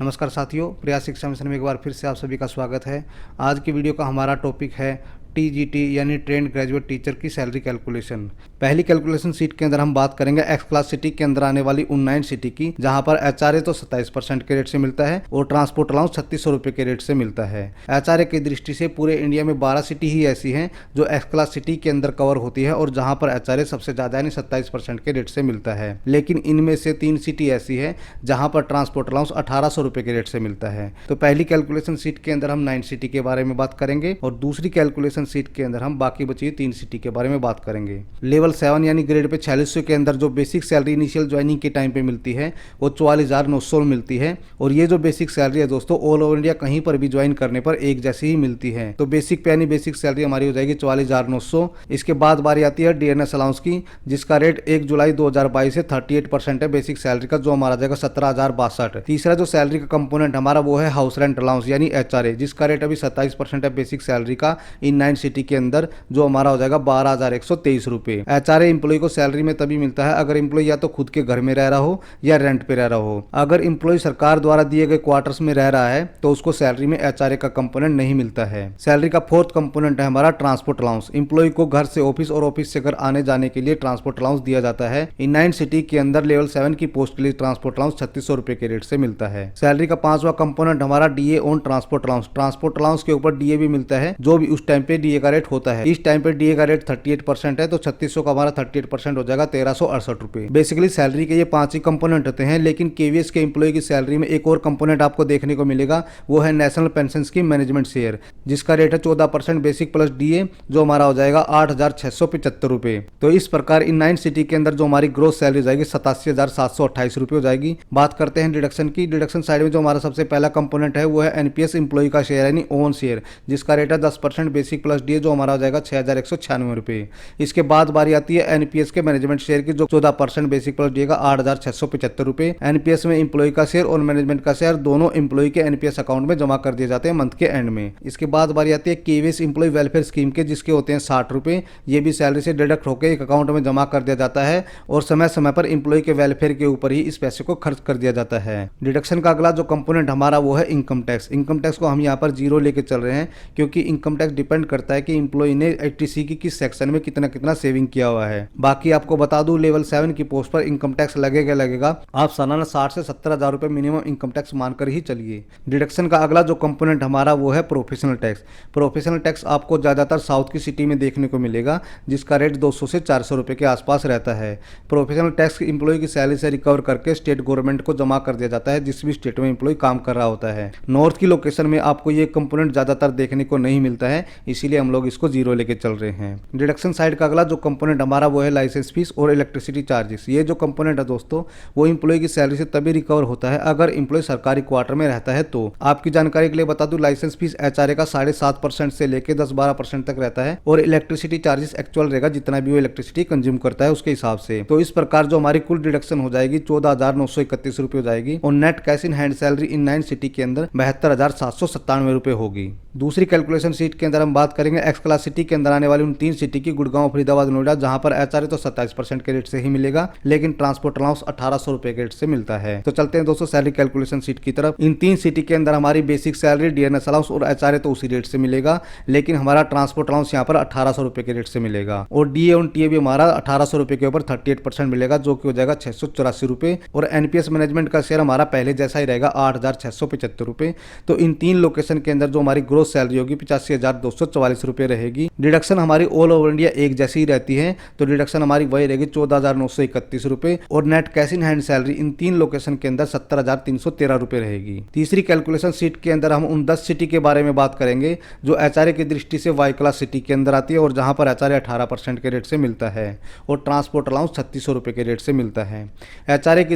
नमस्कार साथियों, प्रयास शिक्षा मिशन में एक बार फिर से आप सभी का स्वागत है। आज की वीडियो का हमारा टॉपिक है टीजीटी यानी ट्रेंड ग्रेजुएट टीचर की सैलरी कैलकुलेशन। पहली कैलकुलेशन सीट के अंदर हम बात करेंगे एक्स क्लास सिटी के अंदर आने वाली उन्नाइन सिटी की, जहां पर एचआरए तो 27% के रेट से मिलता है और ट्रांसपोर्ट अलाउंस 3600 रुपये के रेट से मिलता है। एचआरए की दृष्टि से पूरे इंडिया में 12 सिटी ही ऐसी हैं जो एक्स क्लास सिटी के अंदर कवर होती है और जहां पर एचआरए सबसे ज़्यादा यानी 27% के रेट से मिलता है। लेकिन इनमें से 3 सिटी ऐसी है जहां पर ट्रांसपोर्ट अलाउंस 1800 रुपये के रेट से मिलता है। तो पहली कैलकुलेशन सीट के अंदर हम 9 सिटी के बारे में बात करेंगे और दूसरी कैलकुलेशन सीट के अंदर हम बाकी बची 3 सिटी के बारे में बात करेंगे। लेवल 7 यानी ग्रेड पे 4600 के अंदर जो बेसिक सैलरी इनिशियल ज्वाइनिंग के टाइम पे मिलती है वो 44,900 मिलती है और ये जो बेसिक सैलरी है दोस्तों ऑल ओवर इंडिया कहीं पर भी ज्वाइन करने पर एक जैसी ही मिलती है। तो बेसिक पे यानी बेसिक सैलरी हमारी हो जाएगी 44,900। इसके बाद बारी आती है डीएनएस अलाउंस की, जिसका रेट 1 जुलाई 2022 से 38% है बेसिक सैलरी का, जो हमारा जाएगा 17,062। तीसरा जो सैलरी का कंपोनेंट हमारा वो है हाउस रेंट अलाउंस यानी एचआरए, जिसका रेट अभी 27% है बेसिक सैलरी का इन 9 सिटी के अंदर, जो हमारा हो जाएगा 12,123 रुपए। एचआरए एम्प्लॉय को सैलरी में तभी मिलता है अगर एम्प्लॉय या तो खुद के घर में रह रहा हो या रेंट पे रह रहा हो। अगर एम्प्लॉय सरकार द्वारा दिए गए क्वार्टर्स में रह रहा है तो उसको सैलरी में एचआरए का कंपोनेंट नहीं मिलता है। सैलरी का फोर्थ कंपोनेंट है हमारा ट्रांसपोर्ट अलाउंस। एम्प्लॉय को घर से ऑफिस और ऑफिस से घर आने जाने के लिए ट्रांसपोर्ट अलाउंस दिया जाता है। इन 9 सिटी के अंदर लेवल 7 की पोस्ट के लिए ट्रांसपोर्ट अलाउंस 3600 रुपए के रेट से मिलता है। सैलरी का 5वां कंपोनेंट हमारा DA on transport allowance. Transport allowance के ऊपर डीए भी मिलता है, जो भी उस टाइम पे डीए का रेट होता है। इस टाइम पे डीए का रेट 38% है, तो 3600 का हमारा 38% हो जाएगा 1368 रुपए। बेसिकली सैलरी के ये 5 ही कंपोनेंट होते हैं, लेकिन केवीएस के एम्प्लॉय की सैलरी में एक और कंपोनेंट आपको देखने को मिलेगा, वो है national pension scheme management share, जिसका रेट है 14% बेसिक प्लस डीए, जो हमारा हो जाएगा 8,675 रुपए। तो इस प्रकार इन 9 सिटी के अंदर जो हमारी ग्रोथ सैलरी जाएगी 87,728 रुपए हो जाएगी। बात करते हैं डिडक्शन की। डिडक्शन साइड में जो हमारा सबसे पहला कंपोनेंट है वो है एनपीएस एम्प्लॉय का शेयर यानी ओन शेयर, जिसका रेट है 10% बेसिक प्लस डीए, जो हमारा हो जाएगा 6,196 रुपए। इसके बाद बारी आती है एनपीएस के मैनेजमेंट शेयर की, जो 14% बेसिक प्लस डीए का 8,675 रुपए। एनपीएस में एम्प्लॉय का शेयर और मैनेजमेंट का शेयर दोनों एम्प्लॉय के एनपीएस अकाउंट में जमा कर दिए जाते हैं मंथ के एंड में। इसके बाद बारी आती है केवीएस एम्प्लॉय वेलफेयर स्कीम के, जिसके होते हैं 60 रुपए। ये भी सैलरी से डिडक्ट होकर एक अकाउंट में जमा कर दिया जाता है और समय समय पर एम्प्लॉय के वेलफेयर के ऊपर ही इस पैसे को खर्च कर दिया जाता है। डिडक्शन का अगला जो कंपोनेंट हमारा वो है इनकम टैक्स। इनकम टैक्स को हम यहाँ पर 0 लेके चल रहे हैं, क्योंकि इनकम टैक्स डिपेंड करता है कि एम्प्लॉय ने एचटीसी की किस सेक्शन में कितना कितना सेविंग किया हुआ है। बाकी आपको बता दूं लेवल 7 की पोस्ट पर इनकम टैक्स लगेगा। आप सालाना 60 से 70,000 रुपए मिनिमम इनकम टैक्स मानकर ही चलिए। डिडक्शन का अगला जो कंपोनेंट हमारा वो है प्रोफेशनल टैक्स। प्रोफेशनल टैक्स आपको ज्यादातर साउथ की सिटी में देखने को मिलेगा, जिसका रेट 200 से 400 रुपए के आसपास रहता है। प्रोफेशनल टैक्स एम्प्लॉय की सैलरी से रिकवर करके स्टेट गवर्नमेंट को जमा कर दिया जाता है, जिस भी स्टेट में एम्प्लॉय काम कर रहा होता है। नॉर्थ की लोकेशन में आपको ये कंपोनेंट ज्यादातर देखने को नहीं मिलता है, इसीलिए हम लोग इसको 0 लेके चल रहे हैं। डिडक्शन साइड का अगला जो कंपोनेंट हमारा वो है लाइसेंस फीस और इलेक्ट्रिसिटी चार्जेस। ये जो कंपोनेंट है दोस्तों वो एम्प्लॉय की सैलरी से तभी रिकवर होता है अगर एम्प्लॉय सरकारी क्वार्टर में रहता है। तो आपकी जानकारी के लिए बता दूं लाइसेंस फीस एचआरए का 7.5% से लेकर 10-12% तक रहता है और इलेक्ट्रिसिटी चार्जेस एक्चुअल रहेगा जितना भी वो इलेक्ट्रिसिटी कंज्यूम करता है उसके हिसाब से। तो इस प्रकार जो हमारी कुल डिडक्शन हो जाएगी 14,931 रुपए हो जाएगी और net cash in hand salary in 9 city के अंदर 72,797 रुपए होगी। दूसरी कैलकुलेशन सीट के अंदर हम बात करेंगे एक्स क्लास सिटी के अंदर आने वाली उन 3 सिटी की, गुड़गांव, फरीदाबाद, नोएडा, जहां पर एचआरए तो 27% के रेट से ही मिलेगा, लेकिन ट्रांसपोर्ट अलाउंस 1800 रुपए के रेट से मिलता है। तो चलते हैं दोस्तों सैलरी कैलकुलेशन सीट की तरफ। इन 3 सिटी के अंदर हमारी बेसिक सैलरी, डीएनएस अलाउंस और एचआरए तो उसी रेट से मिलेगा, लेकिन हमारा ट्रांसपोर्ट अलाउंस यहाँ पर 1800 रुपए के रेट से मिलेगा और डीए और टीए भी हमारा 1800 रुपए के ऊपर 38% मिलेगा, जो कि हो जाएगा 684 रुपए। और एनपीएस मैनेजमेंट का शेयर हमारा पहले जैसा ही रहेगा 8,675 रुपए। तो इन 3 लोकेशन के अंदर जो हमारी ग्रोथ सैलरी होगी 85,244 रुपए रहेगी। डिडक्शन हमारी ऑल ओवर इंडिया एक जैसी ही रहती है, तो डिडक्शन हमारी वही रहेगी 14,931 रुपए और net cash in hand salary in 3 location के अंदर 70,313 रुपए रहेगी। तीसरी कैलकुलेशन सीट के अंदर हम उन 10 सिटी के बारे में बात करेंगे जो एचआरए की दृष्टि से वाई क्लास सिटी के अंदर आती है और जहां पर एचआरए 18% के रेट से मिलता है और ट्रांसपोर्ट अलाउंस 3600 रुपए के रेट से मिलता है। एचआरए की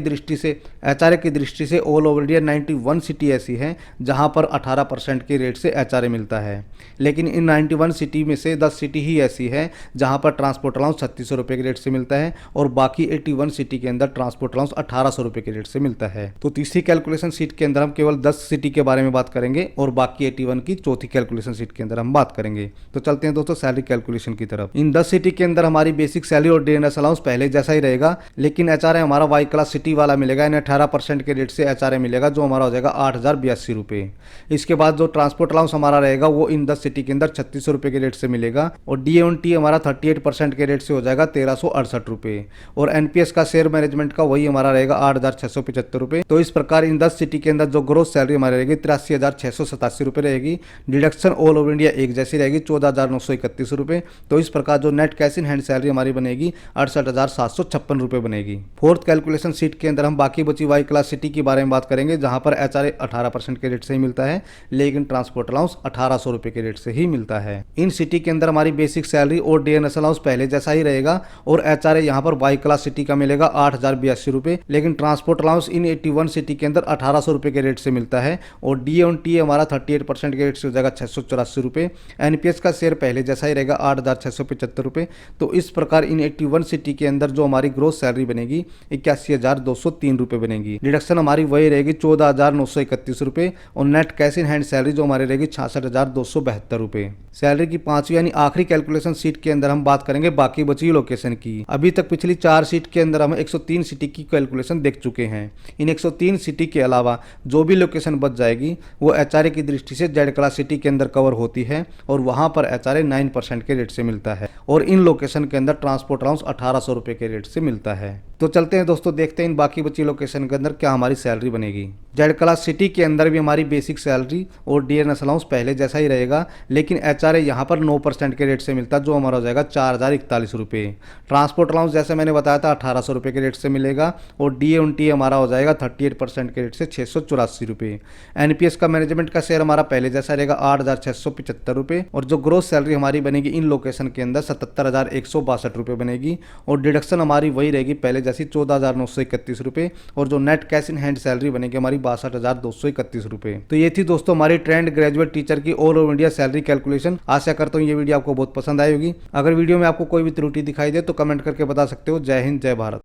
दृष्टि से ऑल ओवर इंडिया 91 सिटी ऐसी है जहां पर 18% के रेट से एचआरए एचआरए मिलता है। लेकिन इन 91 सिटी में से 10 सिटी ही ऐसी है जहां पर ट्रांसपोर्ट अलाउंस 3600 रुपये के रेट से मिलता है और बाकी 81 सिटी के अंदर ट्रांसपोर्ट अलाउंस 1800 रुपये के रेट से मिलता है। तो तीसरी कैलकुलेशन शीट के अंदर हम केवल 10 सिटी के बारे में बात करेंगे और बाकी 81 की चौथी कैलकुलेशन शीट के अंदर हम बात करेंगे। तो चलते हैं दोस्तों सैलरी कैलकुलेशन की तरफ। इन 10 सिटी के अंदर हमारी बेसिक सैलरी और डीएनएस अलाउंस पहले जैसा ही रहेगा, लेकिन एचआरए हमारा वाई क्लास सिटी वाला मिलेगा, यानी 18% के रेट से एचआरए मिलेगा, जो हमारा हो जाएगा 8082 रुपये। इसके बाद जो ट्रांसपोर्ट अलाउंस हमारा रहेगा वो इन 10 सिटी के अंदर 3600 रुपये के रेट से मिलेगा और डी हमारा 38% के रेट से हो जाएगा 1368 रुपये और एनपीएस का शेयर मैनेजमेंट का वही हमारा रहेगा 8675 रुपये। तो इस प्रकार इन 10 सिटी के अंदर जो ग्रोथ सैलरी हमारी रहेगी 83,687 रुपये रहेगी। डिडक्शन ऑल ओवर इंडिया एक जैसी रहेगी 14,931 रुपये। तो इस प्रकार जो net cash in hand salary हमारी बनेगी 68,756 रुपये बनेगी। फोर्थ कैलकुलेशन शीट के अंदर हम बाकी बची वाई क्लास सिटी के बारे में बात करेंगे, जहां पर एचआरए 18% के रेट से ही मिलता है, लेकिन ट्रांसपोर्ट अलाउंस 1800 रुपये के रेट से ही मिलता है। इन सिटी के अंदर हमारी बेसिक सैलरी और डीएनएस अलाउंस पहले जैसा ही रहेगा और एचआरए यहां पर वाई क्लास सिटी का मिलेगा 8082 रुपये, लेकिन ट्रांसपोर्ट अलाउंस इन 81 सिटी के अंदर 1800 रुपये के रेट से मिलता है और डी हमारा 38% के रेट से हो जाएगा 684 रुपये। एनपीएस का शेयर पहले जैसा ही रहेगा 8675 रुपये। तो इस प्रकार इन 81 सिटी के अंदर जो हमारी ग्रोस सैलरी बनेगी 81,203 रुपये बनेगी। डिडक्शन हमारी वही रहेगी 14,931 रुपये और net cash in hand salary जो हमारी रहेगी 66,272 रुपये। सैलरी की पांचवी यानी आखिरी कैलकुलेशन शीट के अंदर हम बात करेंगे बाकी बची लोकेशन की। अभी तक पिछली 4 शीट के अंदर हम 103 सिटी की कैलकुलेशन देख चुके हैं। इन 103 सिटी के अलावा जो भी लोकेशन बच जाएगी वो एचआरए की दृष्टि से जेड क्लास सिटी के अंदर कवर होती है और वहां पर एचआरए 9% के रेट से मिलता है और इन लोकेशन के अंदर ट्रांसपोर्ट अलाउंस 1800 रुपये के रेट से मिलता है। तो चलते हैं दोस्तों, देखते हैं इन बाकी बची लोकेशन के अंदर क्या हमारी सैलरी बनेगी। जेड क्लास सिटी के अंदर भी हमारी बेसिक सैलरी और डीएनएस अलाउंस पहले जैसा ही रहेगा, लेकिन एचआरए यहाँ पर 9% के रेट से मिलता है, जो हमारा हो जाएगा 4041 रुपये। ट्रांसपोर्ट अलाउंस जैसे मैंने बताया था 1800 रुपये के रेट से मिलेगा और डी हमारा हो जाएगा 38% के रेट से 684 रुपये। एनपीएस का मैनेजमेंट का शेयर हमारा पहले जैसा रहेगा 8675 रुपये और जो ग्रोस सैलरी हमारी बनेगी इन लोकेशन के अंदर 77,162 रुपये बनेगी और डिडक्शन हमारी वही रहेगी पहले जैसी 14,931 रुपये और जो net cash in hand salary बनेगी हमारी 62,231 रुपये। तो ये थी दोस्तों हमारी ट्रेंड ग्रेजुएट टीचर की all over India salary calculation. आशा करता हूँ ये वीडियो आपको बहुत पसंद आई होगी। अगर वीडियो में आपको कोई भी त्रुटि दिखाई दे तो कमेंट करके बता सकते हो। जय हिंद, जय भारत।